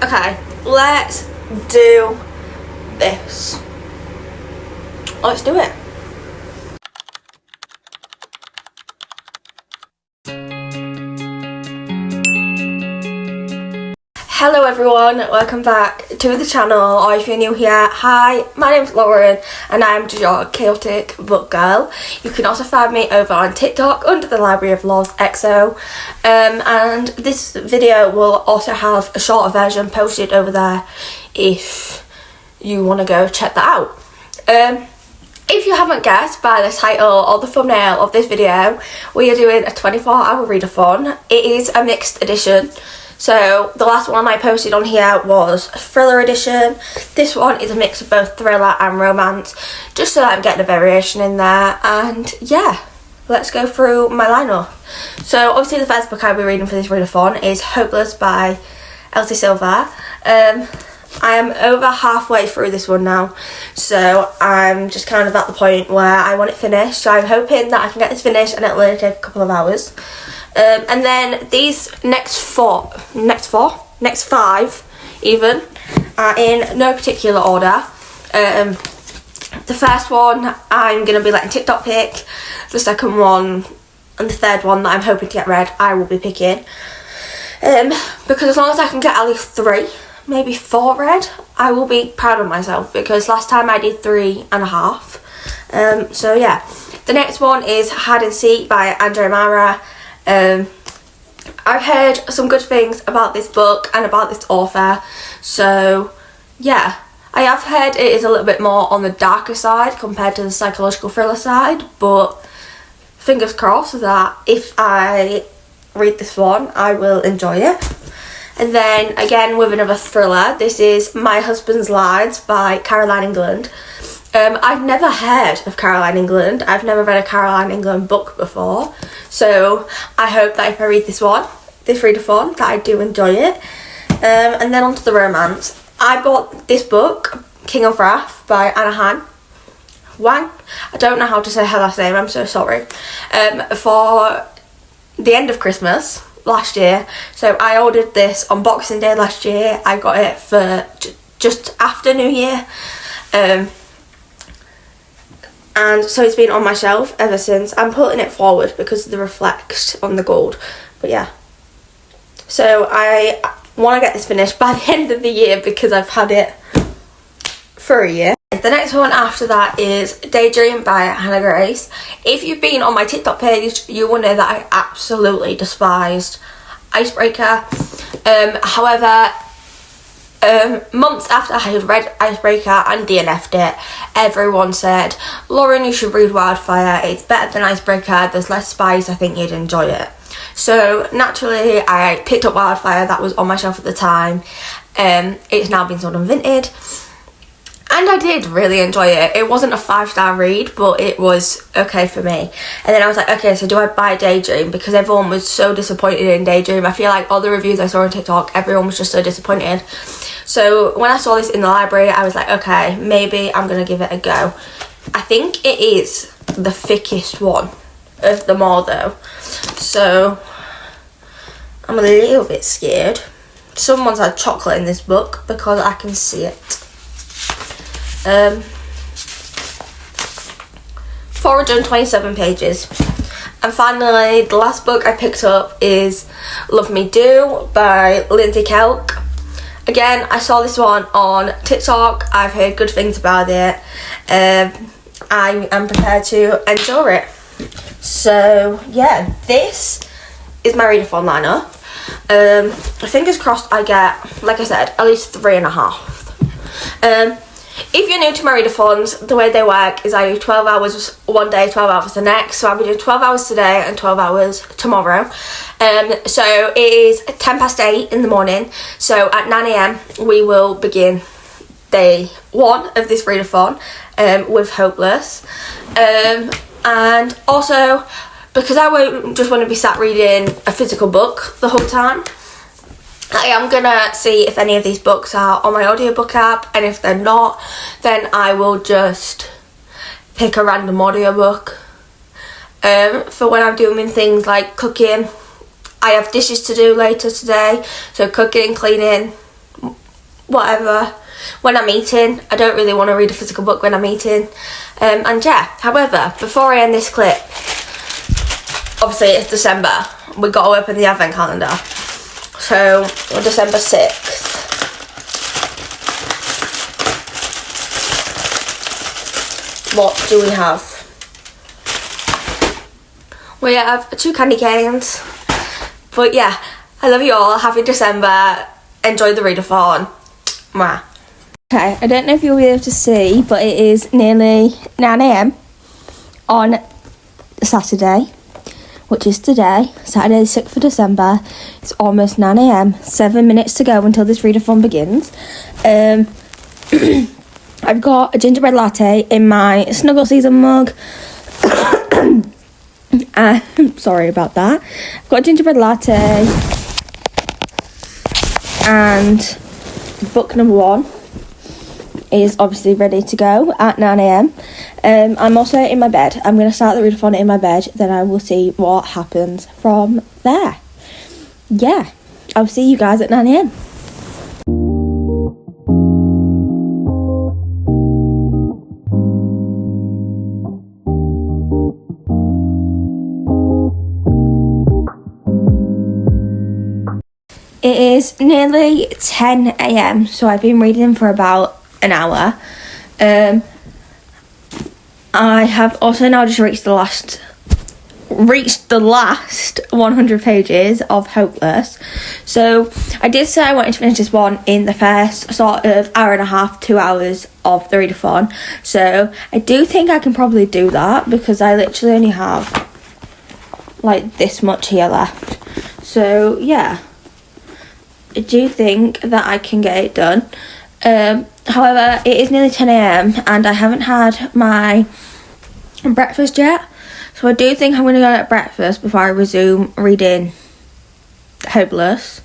Okay, let's do this. Let's do it. Hello everyone, welcome back to the channel, or if you're new here, hi, my name's Lauren and I'm just your chaotic book girl. You can also find me over on TikTok under the Library of Laws XO, and this video will also have a shorter version posted over there if you want to go check that out. If you haven't guessed by the title or the thumbnail of this video, we are doing a 24-hour readathon. It is a mixed edition. So the last one I posted on here was a thriller edition. This one is a mix of both thriller and romance, just so that I'm getting a variation in there. And yeah, let's go through my lineup. So obviously the first book I'll be reading for this readathon is Hopeless by Elsie Silver. I am over halfway through this one now, so I'm just kind of at the point where I want it finished. So I'm hoping that I can get this finished and it'll only take a couple of hours. And then these next five even, are in no particular order. The first one I'm going to be letting TikTok pick. The second one and the third one that I'm hoping to get read, I will be picking. Because as long as I can get at least 3, maybe 4 read, I will be proud of myself, because last time I did 3.5. So yeah, the next one is Hide and Seek by Andrea Mara. I've heard some good things about this book and about this author, so yeah, I have heard it is a little bit more on the darker side compared to the psychological thriller side, but fingers crossed that if I read this one I will enjoy it. And then again with another thriller, this is My Husband's Lies by Caroline England. I've never heard of Caroline England. I've never read a Caroline England book before. So I hope that if I read this readathon, that I do enjoy it. And then on to the romance. I bought this book, King of Wrath by Anna Wang. I don't know how to say her last name, I'm so sorry. For the end of Christmas last year. So I ordered this on Boxing Day last year. I got it for just after New Year. And so it's been on my shelf ever since. I'm putting it forward because of the reflect on the gold. But yeah. So I want to get this finished by the end of the year because I've had it for a year. The next one after that is Daydream by Hannah Grace. If you've been on my TikTok page, you will know that I absolutely despised Icebreaker. However, months after I had read Icebreaker and DNF'd it, everyone said, Lauren, you should read Wildfire, it's better than Icebreaker, there's less spice, I think you'd enjoy it. So naturally I picked up Wildfire, that was on my shelf at the time. It's now been sold on Vinted, and I did really enjoy it. It wasn't a 5-star read, but it was okay for me. And then I was like, okay, so do I buy Daydream? Because everyone was so disappointed in Daydream. I feel like all the reviews I saw on TikTok, everyone was just so disappointed. So when I saw this in the library, I was like, okay, maybe I'm going to give it a go. I think it is the thickest one of them all though. So I'm a little bit scared. Someone's had chocolate in this book because I can see it. 427 pages. And finally, the last book I picked up is Love Me Do by Lindsay Kelk. Again, I saw this one on TikTok. I've heard good things about it. I am prepared to enjoy it. So yeah, this is my readathon lineup. Fingers crossed I get, like I said, at least 3.5. If you're new to my readathons, the way they work is I do 12 hours one day, 12 hours the next. So I'll be doing 12 hours today and 12 hours tomorrow. So it is 10:08 in the morning. So at 9 AM we will begin day 1 of this readathon with Hopeless. And also, because I won't just want to be sat reading a physical book the whole time, I am gonna see if any of these books are on my audiobook app, and if they're not, then I will just pick a random audiobook. For when I'm doing things like cooking. I have dishes to do later today, so cooking, cleaning, whatever when I'm eating. I don't really want to read a physical book when I'm eating. And yeah, however, before I end this clip, obviously it's December. We got to open the advent calendar. So on December 6th, what do we have? We have 2 candy canes. But yeah, I love you all. Happy December. Enjoy the readathon. Mwah. Okay, I don't know if you'll be able to see, but it is nearly 9 AM on Saturday, which is today, Saturday the 6th of December. It's almost 9 AM, 7 minutes to go until this readathon begins. I've got a gingerbread latte in my Snuggle Season mug. Sorry about that. I've got a gingerbread latte and book number 1 is obviously ready to go at 9 AM. I'm also in my bed. I'm going to start the readathon in my bed, then I will see what happens from there. Yeah, I'll see you guys at 9 AM. It is nearly 10 AM, so I've been reading for about an hour. I have also now just reached the last 100 pages of Hopeless. So I did say I wanted to finish this one in the first sort of hour and a half, 2 hours of the readathon. So I do think I can probably do that, because I literally only have like this much here left. So yeah, I do think that I can get it done. However, it is nearly 10 AM and I haven't had my breakfast yet, so I do think I'm going to go at breakfast before I resume reading Hopeless.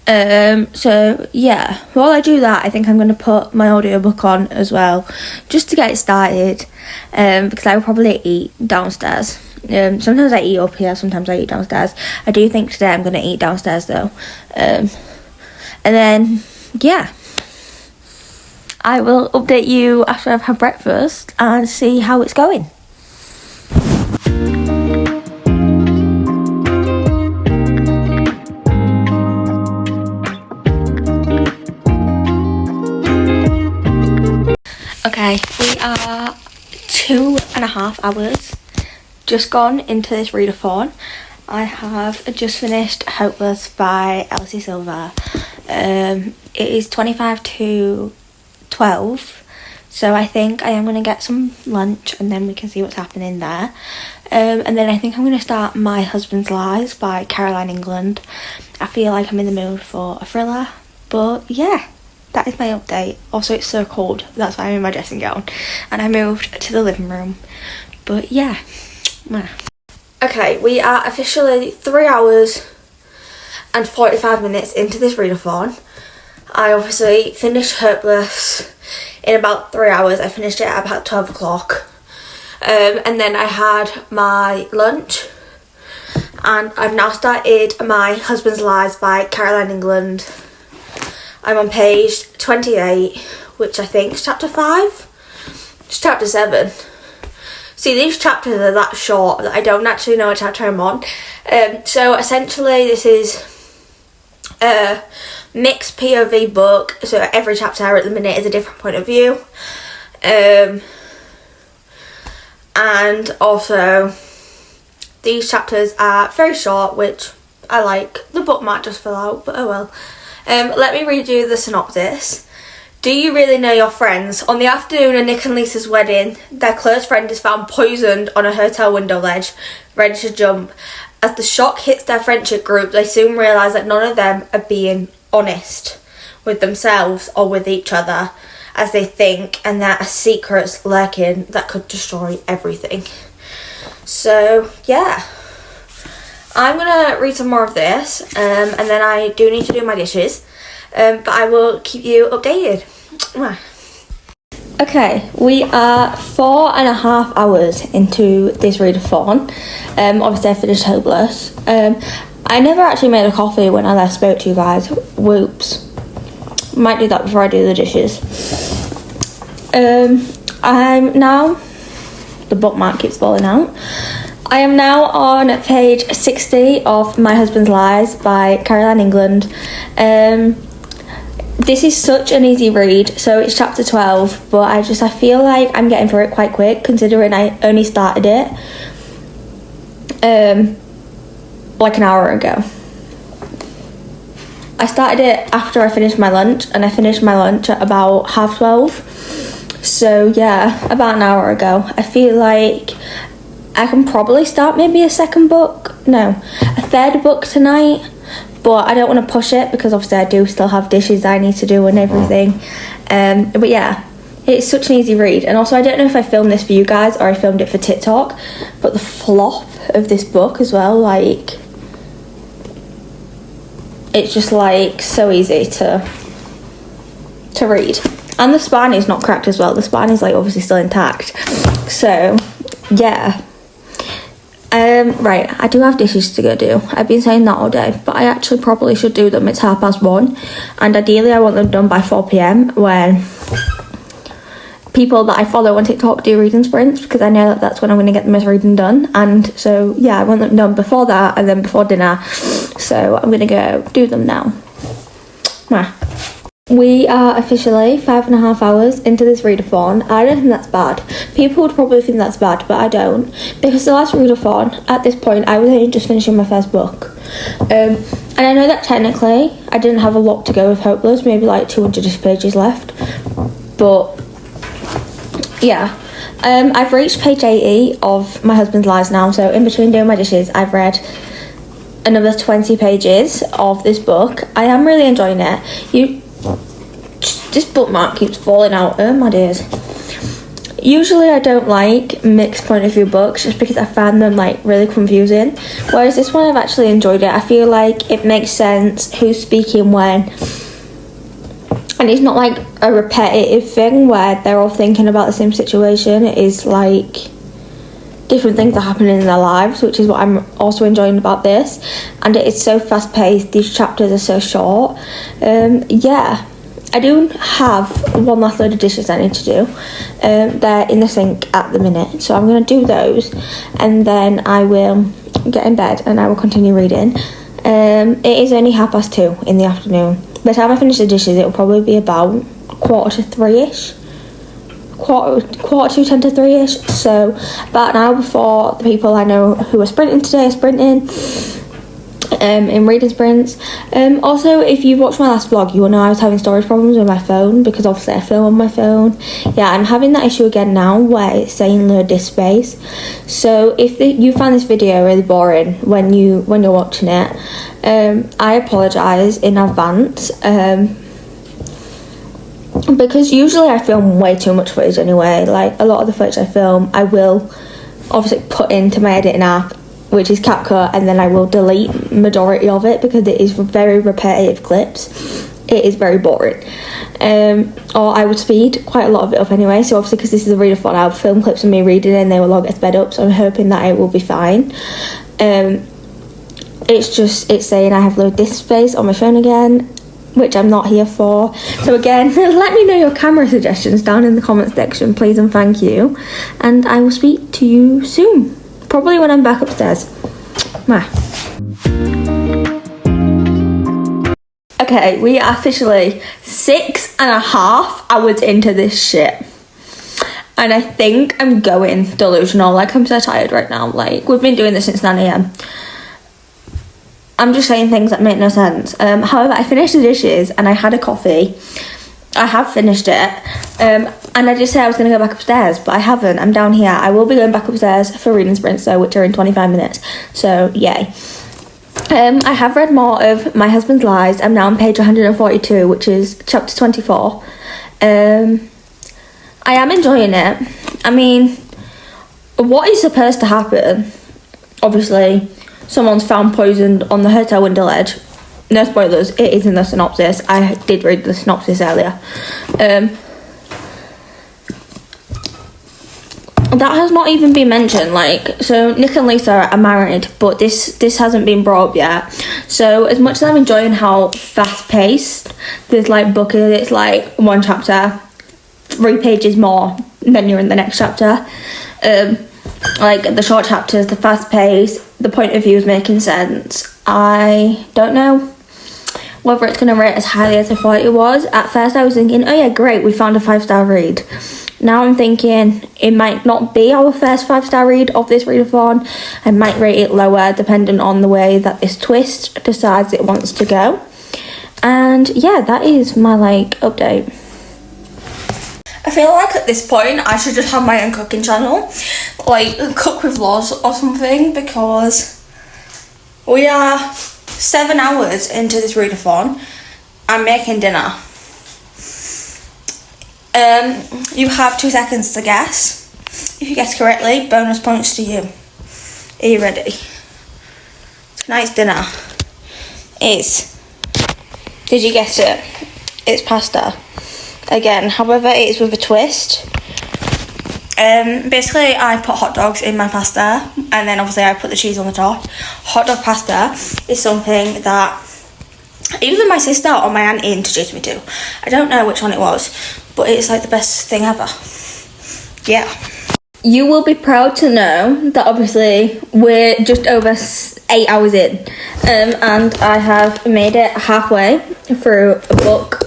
So yeah, while I do that, I think I'm going to put my audiobook on as well, just to get it started, because I will probably eat downstairs. Sometimes I eat up here, sometimes I eat downstairs. I do think today I'm going to eat downstairs though. And then yeah, I will update you after I've had breakfast and see how it's going. Okay, we are 2.5 hours just gone into this readathon. I have just finished Hopeless by Elsie Silver. It is 25 to 12, so I think I am going to get some lunch and then we can see what's happening there. And then I think I'm going to start My Husband's Lies by Caroline England. I feel like I'm in the mood for a thriller, but yeah, that is my update. Also, it's so cold, that's why I'm in my dressing gown and I moved to the living room. But yeah, okay, we are officially 3 hours and 45 minutes into this readathon. I obviously finished Hopeless in about 3 hours. I finished it at about 12 o'clock. And then I had my lunch. And I've now started My Husband's Lies by Caroline England. I'm on page 28, which I think is chapter 5. It's chapter 7. See, these chapters are that short that I don't actually know what chapter I'm on. So essentially this is a mixed POV book, so every chapter at the minute is a different point of view. And also these chapters are very short, which I like. The book might just fill out, but oh well. Let me read you the synopsis. Do you really know your friends? On the afternoon of Nick and Lisa's wedding, their close friend is found poisoned on a hotel window ledge, ready to jump. As the shock hits their friendship group, they soon realise that none of them are being honest with themselves or with each other as they think, and there are secrets lurking that could destroy everything. So yeah, I'm gonna read some more of this, and then I do need to do my dishes, but I will keep you updated. Okay, we are 4.5 hours into this readathon. Obviously I finished Hopeless. I never actually made a coffee when I last spoke to you guys. Whoops. Might do that before I do the dishes. I'm now... The bookmark keeps falling out. I am now on page 60 of My Husband's Lies by Caroline England. This is such an easy read, so it's chapter 12, but I feel like I'm getting through it quite quick, considering I only started it like an hour ago. I started it after I finished my lunch, and I finished my lunch at about 12:30. So yeah, about an hour ago. I feel like I can probably start maybe a third book tonight, but I don't want to push it because obviously I do still have dishes I need to do and everything. But yeah, it's such an easy read. And also I don't know if I filmed this for you guys or I filmed it for TikTok, but the flop of this book as well, like, it's just like so easy to read. And the spine is not cracked as well. The spine is like obviously still intact. So yeah. Right, I do have dishes to go do. I've been saying that all day, but I actually probably should do them. It's 1:30, and ideally I want them done by 4 p.m. when people that I follow on TikTok do reading sprints, because I know that that's when I'm going to get the most reading done. And so yeah, I want them done before that and then before dinner. So I'm going to go do them now. We are officially 5.5 hours into this readathon. I don't think that's bad. People would probably think that's bad, but I don't. Because the last readathon, at this point, I was only just finishing my first book. And I know that technically I didn't have a lot to go with Hopeless, maybe like 200 pages left. But yeah, I've reached page 80 of My Husband's Lies now, so in between doing my dishes, I've read another 20 pages of this book. I am really enjoying it. This bookmark keeps falling out. Oh my days. Usually I don't like mixed point of view books just because I find them like really confusing, whereas this one I've actually enjoyed it. I feel like it makes sense who's speaking when, and it's not like a repetitive thing where they're all thinking about the same situation. It is like different things are happening in their lives, which is what I'm also enjoying about this. And it is so fast paced. These chapters are so short. Yeah, I do have one last load of dishes I need to do. They're in the sink at the minute, so I'm going to do those and then I will get in bed and I will continue reading. It is only 2:30 in the afternoon. By the time I finish the dishes, it will probably be about 2:45ish. Quarter to 10 to 3ish. So about an hour before the people I know who are sprinting today are sprinting in reading sprints. Also, if you've watched my last vlog, you will know I was having storage problems with my phone because obviously I film on my phone. Yeah, I'm having that issue again now where it's saying load disk space. So if you find this video really boring when you're watching it, I apologise in advance. Because usually I film way too much footage anyway. Like a lot of the footage I film, I will obviously put into my editing app, which is CapCut, and then I will delete majority of it because it is very repetitive clips. It is very boring. Or I would speed quite a lot of it up anyway. So obviously because this is a readathon, I'll film clips of me reading and they will all get sped up. So I'm hoping that it will be fine. It's saying I have low disk space on my phone again, which I'm not here for. So again, let me know your camera suggestions down in the comments section, please and thank you. And I will speak to you soon. Probably when I'm back upstairs. Okay, we are officially 6.5 hours into this shit. And I think I'm going delusional. Like, I'm so tired right now. Like, we've been doing this since 9 a.m. I'm just saying things that make no sense. However, I finished the dishes and I had a coffee. I have finished it. And I did say I was going to go back upstairs, but I haven't. I'm down here. I will be going back upstairs for reading sprints, though, which are in 25 minutes. So, yay. I have read more of My Husband's Lies. I'm now on page 142, which is chapter 24. I am enjoying it. I mean, what is supposed to happen? Obviously, someone's found poisoned on the hotel window ledge. No spoilers, it is in the synopsis. I did read the synopsis earlier. That has not even been mentioned. Like, so Nick and Lisa are married, but this hasn't been brought up yet. So as much as I'm enjoying how fast paced There's like books, it's like one chapter, 3 pages more, and then you're in the next chapter. Like the short chapters, the fast pace, the point of view is making sense. I don't know whether it's going to rate as highly as I thought it was. At first I was thinking, oh yeah, great, we found a 5-star read. Now I'm thinking it might not be our first 5-star read of this readathon. I might rate it lower depending on the way that this twist decides it wants to go. And yeah, that is my update. I feel like at this point I should just have my own cooking channel, like Cook with Loz or something, because we are 7 hours into this readathon. I'm making dinner. You have 2 seconds to guess. If you guess correctly, bonus points to you. Are you ready? Tonight's dinner is, did you guess it? It's pasta. Again, however, it is with a twist. Basically, I put hot dogs in my pasta, and then obviously I put the cheese on the top. Hot dog pasta is something that either my sister or my auntie introduced me to. I don't know which one it was, but it's like the best thing ever. Yeah. You will be proud to know that obviously we're just over 8 hours in, and I have made it halfway through book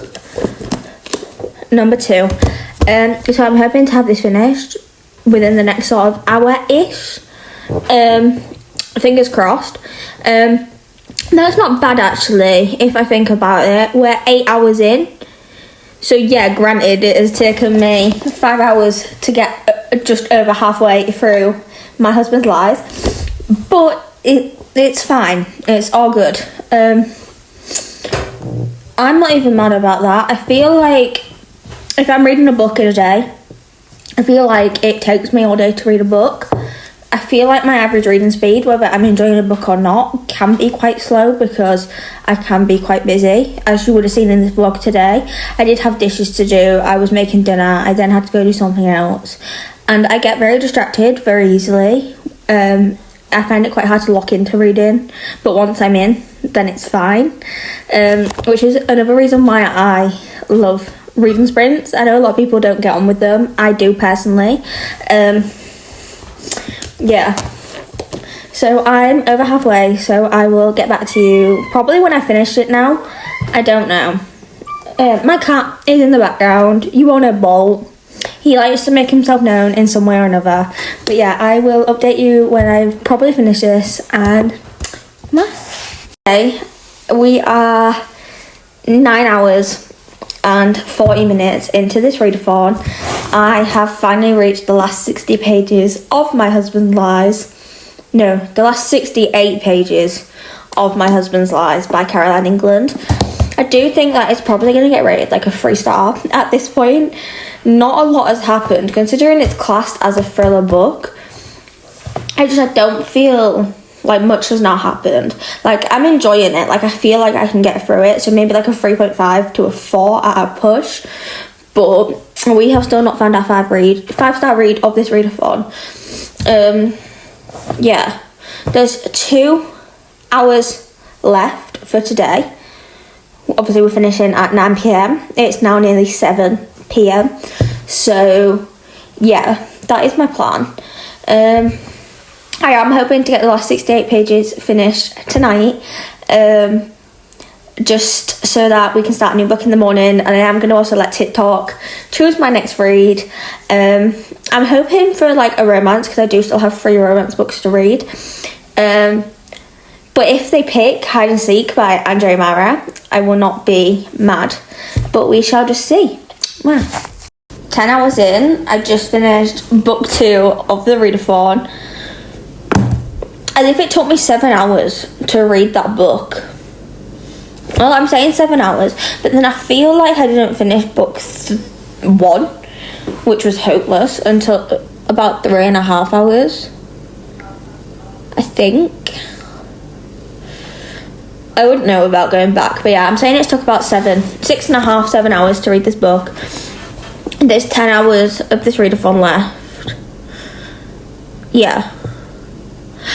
number 2. So I'm hoping to have this finished within the next sort of hour-ish. Fingers crossed. No, it's not bad actually, if I think about it. We're 8 hours in. So yeah, granted, it has taken me 5 hours to get just over halfway through My Husband's Lies. But it's fine. It's all good. I'm not even mad about that. I feel like if I'm reading a book in a day, I feel like it takes me all day to read a book. I feel like my average reading speed, whether I'm enjoying a book or not, can be quite slow because I can be quite busy. As you would have seen in this vlog today, I did have dishes to do, I was making dinner, I then had to go do something else. And I get very distracted very easily. I find it quite hard to lock into reading, but once I'm in, then it's fine. Which is another reason why I love reading sprints. I know a lot of people don't get on with them. I do personally. Yeah. So I'm over halfway, so I will get back to you probably when I finish it now. I don't know. My cat is in the background. You all know Bolt. He likes to make himself known in some way or another. But yeah, I will update you when I've probably finished this. And okay, we are 9 hours and 40 minutes into this readathon. I have finally reached the last 60 pages of My Husband's Lies. No, the last 68 pages of My Husband's Lies by Caroline England. I do think that it's probably going to get rated like a 3-star at this point. Not a lot has happened, considering it's classed as a thriller book. I don't feel like much has not happened. Like, I'm enjoying it. Like, I feel like I can get through it. So maybe like a 3.5 to a 4 at a push. But we have still not found our 5-star read of this readathon. Yeah. There's 2 hours left for today. Obviously, we're finishing at 9 p.m. It's now nearly 7 p.m. So, yeah, that is my plan. I am hoping to get the last 68 pages finished tonight, just so that we can start a new book in the morning. And I am going to also let TikTok choose my next read. I'm hoping for like a romance, because I do still have 3 romance books to read. But if they pick Hide and Seek by Andrea Mara, I will not be mad. But we shall just see. Wow. 10 hours in, I've just finished book 2 of the readathon. As if it took me 7 hours to read that book. Well, I'm saying 7 hours, but then I feel like I didn't finish book 1, which was hopeless, until about 3.5 hours. I think. I wouldn't know about going back, but yeah, I'm saying it took about 6.5, 7 hours to read this book. There's 10 hours of this readathon left. Yeah.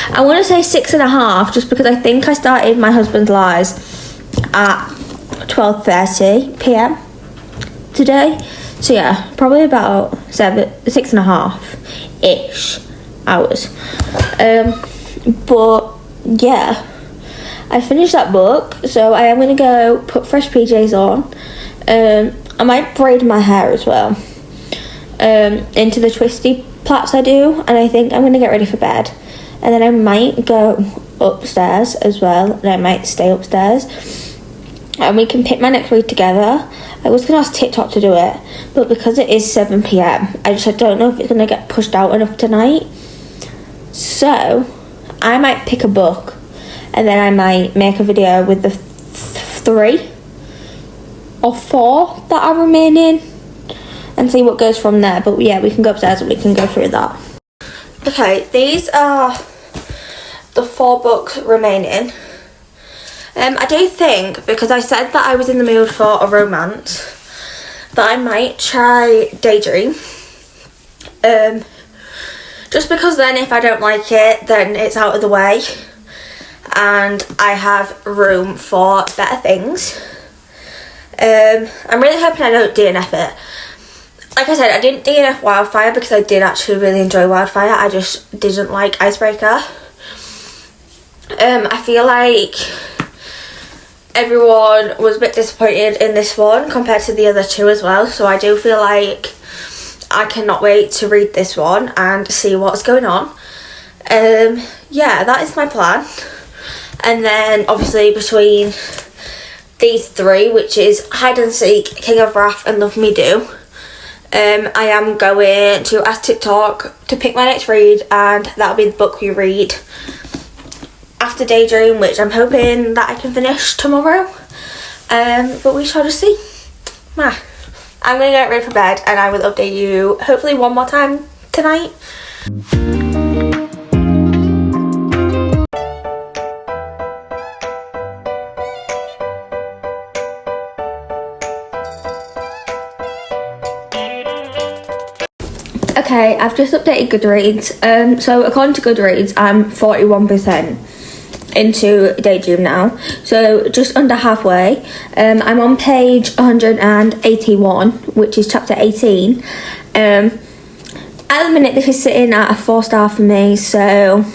I want to say 6.5, just because I think I started My Husband's Lies at 12:30 p.m. today. So yeah, probably about 6.5-ish hours. But yeah, I finished that book, so I am going to go put fresh PJs on. I might braid my hair as well into the twisty plaits I do, and I think I'm going to get ready for bed. And then I might go upstairs as well, and I might stay upstairs. And we can pick my next read together. I was going to ask TikTok to do it, but because it is 7 p.m, I don't know if it's going to get pushed out enough tonight. So I might pick a book, and then I might make a video with the 3 or 4 that are remaining and see what goes from there. But yeah, we can go upstairs and we can go through that. Okay, these are the 4 books remaining. I do think, because I said that I was in the mood for a romance, that I might try Daydream. Just because then if I don't like it, then it's out of the way and I have room for better things. I'm really hoping I don't DNF it. Like I said, I didn't DNF Wildfire because I did actually really enjoy Wildfire. I just didn't like Icebreaker. I feel like everyone was a bit disappointed in this one compared to the other 2 as well. So I do feel like I cannot wait to read this one and see what's going on. Yeah, that is my plan. And then obviously between these 3, which is Hide and Seek, King of Wrath and Love Me Do, I am going to ask TikTok to pick my next read, and that'll be the book we read after Daydream, which I'm hoping that I can finish tomorrow. But we shall just see. I'm going to get ready for bed, and I will update you hopefully one more time tonight. Okay, I've just updated Goodreads. So according to Goodreads, I'm 41% into Daydream now, so just under halfway. I'm on page 181, which is chapter 18. At the minute this is sitting at a 4-star for me, so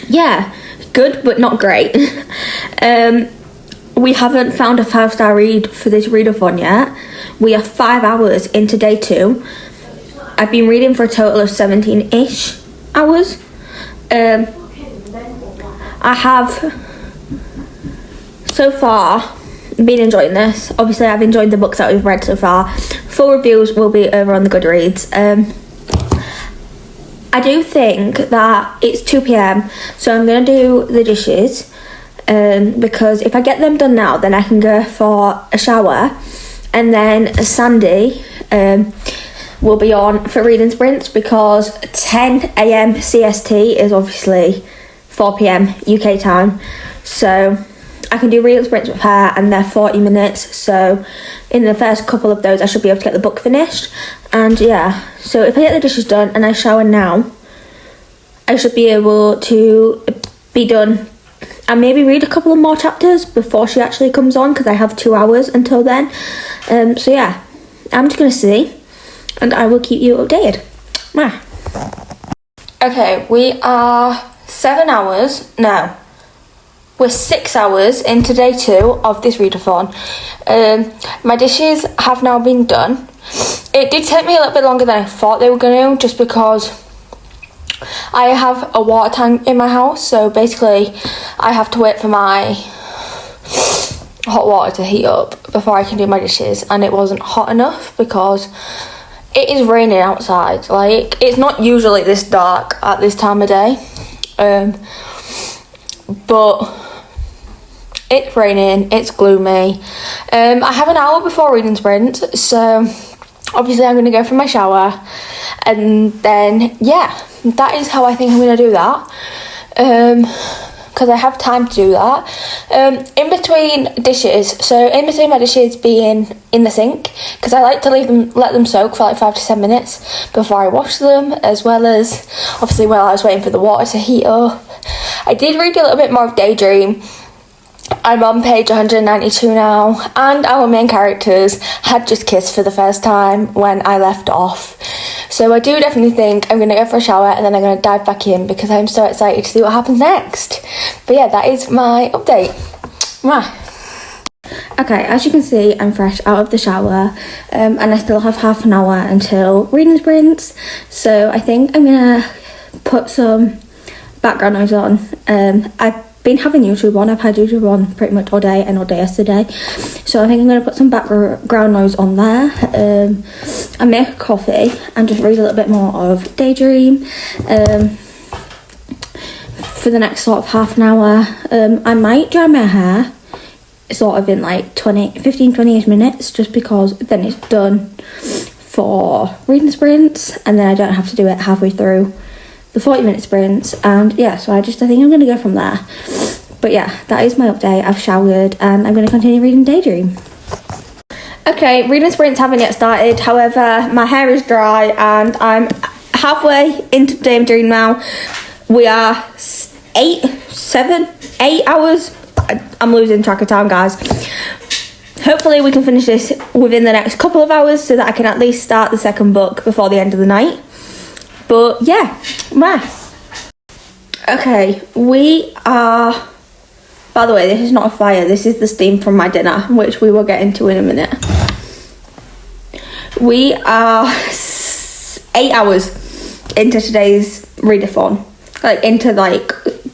yeah, good but not great. We haven't found a 5-star read for this readathon yet. We are 5 hours into day 2. I've been reading for a total of 17-ish hours. I have so far been enjoying this. Obviously I've enjoyed the books that we've read so far. Full reviews will be over on the Goodreads. I do think that it's 2 p.m, so I'm going to do the dishes, because if I get them done now, then I can go for a shower, and then Sandy will be on for reading sprints, because 10 a.m. CST is obviously 4 p.m. UK time, so I can do reading sprints with her, and they're 40 minutes, so in the first couple of those I should be able to get the book finished. And yeah, so if I get the dishes done and I shower now, I should be able to be done and maybe read a couple of more chapters before she actually comes on, because I have 2 hours until then. So yeah, I'm just going to see, and I will keep you updated. Okay, we are we're 6 hours into day 2 of this readathon. My dishes have now been done. It did take me a little bit longer than I thought they were going to, just because I have a water tank in my house, so basically I have to wait for my hot water to heat up before I can do my dishes, and it wasn't hot enough because it is raining outside. Like, it's not usually this dark at this time of day, but it's raining, it's gloomy. I have an hour before reading sprint, so obviously I'm going to go for my shower, and then yeah, that is how I think I'm going to do that, because I have time to do that. In between dishes, so in between my dishes being in the sink, because I like to let them soak for like 5 to 10 minutes before I wash them, as well as obviously while I was waiting for the water to heat up. I did read a little bit more of Daydream, I'm on page 192 now, and our main characters had just kissed for the first time when I left off. So I do definitely think I'm going to go for a shower and then I'm going to dive back in because I'm so excited to see what happens next. But yeah, that is my update. Mwah. Okay, as you can see, I'm fresh out of the shower, and I still have half an hour until reading sprints. So I think I'm going to put some background noise on. I've been having YouTube on. I've had YouTube on pretty much all day and all day yesterday, so I think I'm going to put some background noise on there, and make a coffee and just read a little bit more of Daydream for the next sort of half an hour. I might dry my hair sort of in like 15-20ish minutes, just because then it's done for reading sprints and then I don't have to do it halfway through the 40-minute sprints. And yeah, so I think I'm going to go from there. But yeah, that is my update. I've showered and I'm going to continue reading Daydream. Okay, reading sprints haven't yet started. However, my hair is dry and I'm halfway into Daydream now. We are 8 hours. I'm losing track of time, guys. Hopefully we can finish this within the next couple of hours so that I can at least start the second book before the end of the night. But yeah, okay, we are, by the way, this is not a fire, this is the steam from my dinner, which we will get into in a minute. We are 8 hours into today's readathon,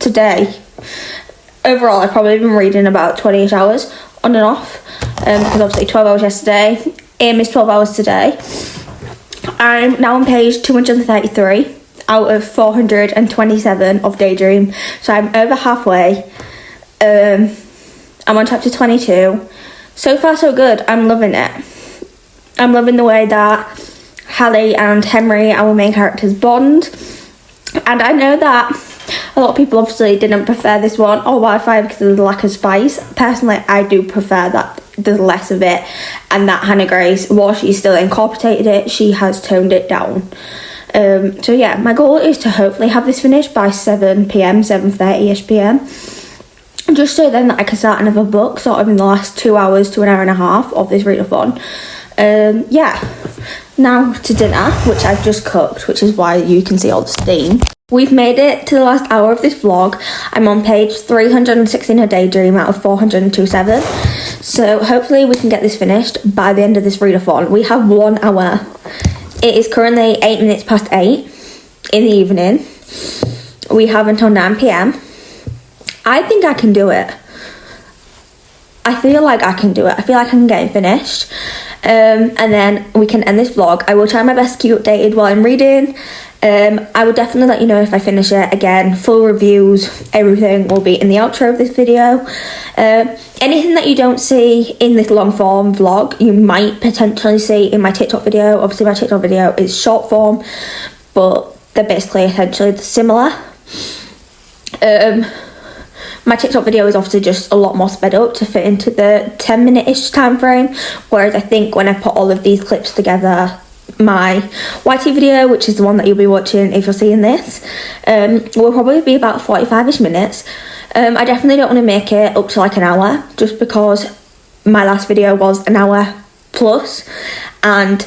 today. Overall, I've probably been reading about 20ish hours on and off, because obviously 12 hours yesterday, aim is 12 hours today. I'm now on page 233 out of 427 of Daydream, so I'm over halfway. I'm on chapter 22. So far so good, I'm loving it. I'm loving the way that Hallie and Henry, our main characters, bond. And I know that a lot of people obviously didn't prefer this one or Wildfire because of the lack of spice. Personally, I do prefer that there's less of it, and that Hannah Grace, while she's still incorporated it, she has toned it down. So yeah, my goal is to hopefully have this finished by 7 p.m, 7:30ish p.m, just so then that I can start another book sort of in the last 2 hours to an hour and a half of this readathon. Yeah, now to dinner, which I've just cooked, which is why you can see all the steam. We've made it to the last hour of this vlog. I'm on page 316 of Daydream out of 427. So hopefully we can get this finished by the end of this readathon. We have 1 hour. It is currently 8 minutes past 8 in the evening. We have until 9 p.m. I think I can do it. I feel like I can do it. I feel like I can get it finished. And then we can end this vlog. I will try my best to keep updated while I'm reading. I will definitely let you know if I finish it. Again, full reviews, everything will be in the outro of this video. Anything that you don't see in this long form vlog, you might potentially see in my TikTok video. Obviously my TikTok video is short form, but they're basically essentially similar. My TikTok video is obviously just a lot more sped up to fit into the 10-minute-ish time frame, whereas I think when I put all of these clips together, my YT video, which is the one that you'll be watching if you're seeing this, will probably be about 45ish minutes. I definitely don't want to make it up to like an hour, just because my last video was an hour plus and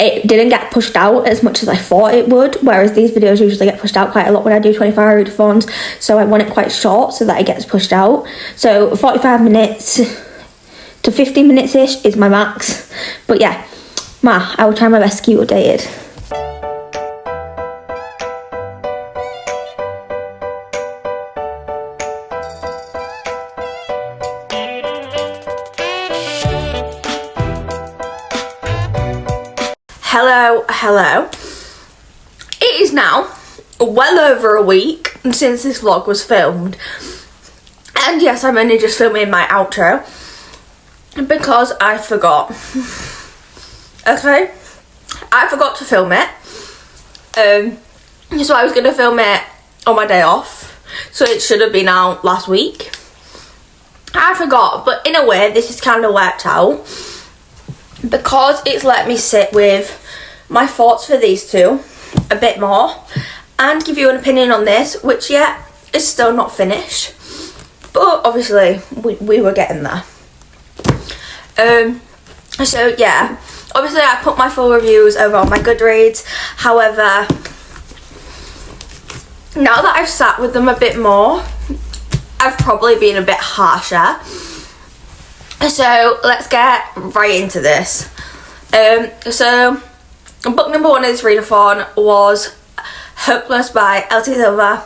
it didn't get pushed out as much as I thought it would, whereas these videos usually get pushed out quite a lot when I do 24-hour readathons, so I want it quite short so that it gets pushed out. So 45 minutes to 50 minutes-ish is my max. But yeah, I will try my best to keep updated. Hello. It is now well over a week since this vlog was filmed. And yes, I'm only just filming my outro because I forgot. Okay, I forgot to film it. So I was going to film it on my day off, so it should have been out last week. I forgot, but in a way this is kind of worked out because it's let me sit with my thoughts for these two a bit more and give you an opinion on this, which yet is still not finished. but obviously we were getting there. So yeah, obviously I put my full reviews over on my Goodreads. However, now that I've sat with them a bit more, I've probably been a bit harsher. So let's get right into this. So book number 1 of this readathon was Hopeless by Elsie Silver.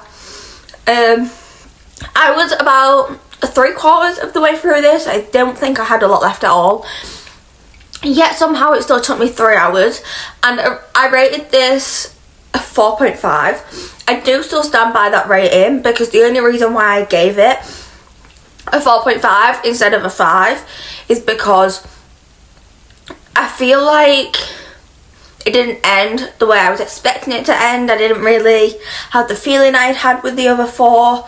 I was about 3/4 of the way through this. I don't think I had a lot left at all. Yet somehow it still took me 3 hours, and I rated this a 4.5. I do still stand by that rating, because the only reason why I gave it a 4.5 instead of a 5 is because I feel like it didn't end the way I was expecting it to end. I didn't really have the feeling I'd had with the other 4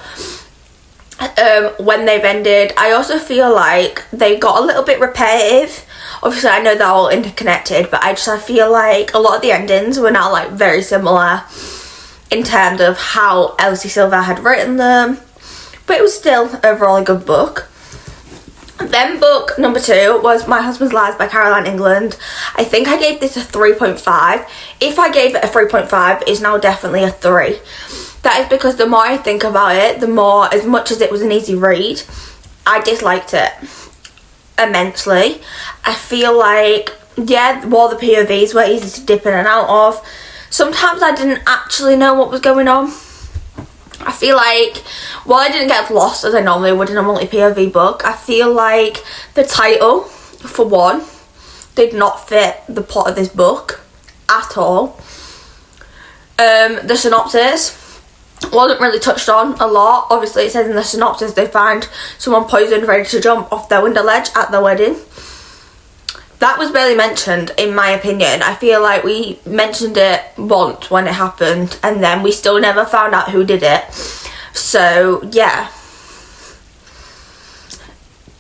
when they've ended. I also feel like they got a little bit repetitive. Obviously I know they're all interconnected, but I feel like a lot of the endings were now like very similar in terms of how Elsie Silver had written them. But it was still overall a good book. Then book number 2 was My Husband's Lies by Caroline England. I think I gave this a 3.5. If I gave it a 3.5, it's now definitely a 3. That is because the more I think about it, the more, as much as it was an easy read, I disliked it immensely. I feel like, yeah, all the POVs were easy to dip in and out of. Sometimes I didn't actually know what was going on. I feel like, while I didn't get lost as I normally would in a multi-POV book, I feel like the title, for one, did not fit the plot of this book at all. The synopsis wasn't really touched on a lot. Obviously it says in the synopsis they find someone poisoned ready to jump off their window ledge at their wedding. That was barely mentioned, in my opinion. I feel like we mentioned it once when it happened, and then we still never found out who did it. So yeah,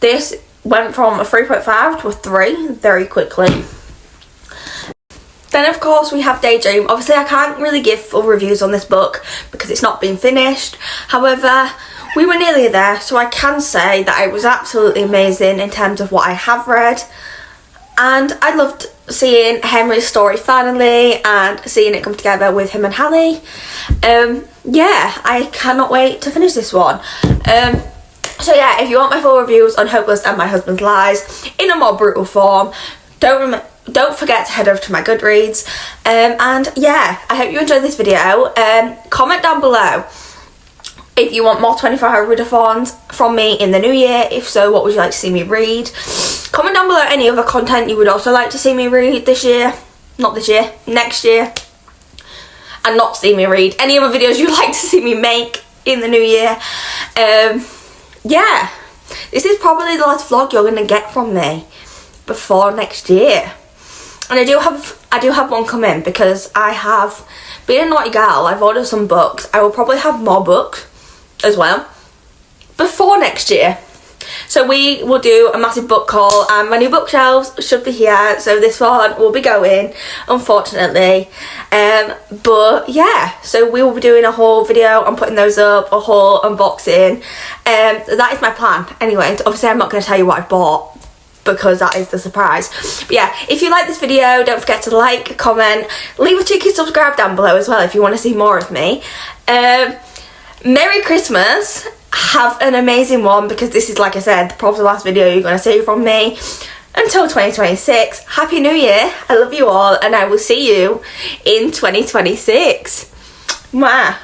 this went from a 3.5 to a 3 very quickly. Then of course we have Daydream. Obviously I can't really give full reviews on this book because it's not been finished. However, we were nearly there, so I can say that it was absolutely amazing in terms of what I have read. And I loved seeing Henry's story finally and seeing it come together with him and Hallie. Yeah, I cannot wait to finish this one. So yeah, if you want my full reviews on Hopeless and My Husband's Lies in a more brutal form, don't forget to head over to my Goodreads. And yeah, I hope you enjoyed this video. Comment down below if you want more 24-hour readathons from me in the new year. If so, what would you like to see me read? Comment down below any other content you would also like to see me read this year. Not this year, next year. And not see me read. Any other videos you'd like to see me make in the new year. Yeah, this is probably the last vlog you're going to get from me before next year. And I do have one coming because I have been a naughty girl. I've ordered some books. I will probably have more books as well before next year. So we will do a massive book haul, and my new bookshelves should be here, so this one will be going, unfortunately. But yeah, so we will be doing a whole video on putting those up, a whole unboxing. That is my plan. Anyway, obviously I'm not going to tell you what I bought because that is the surprise. But yeah, if you like this video, don't forget to like, comment, leave a cheeky subscribe down below as well if you want to see more of me. Merry Christmas. Have an amazing one, because this is, like I said, probably the last video you're going to see from me until 2026. Happy New Year. I love you all, and I will see you in 2026. Mwah.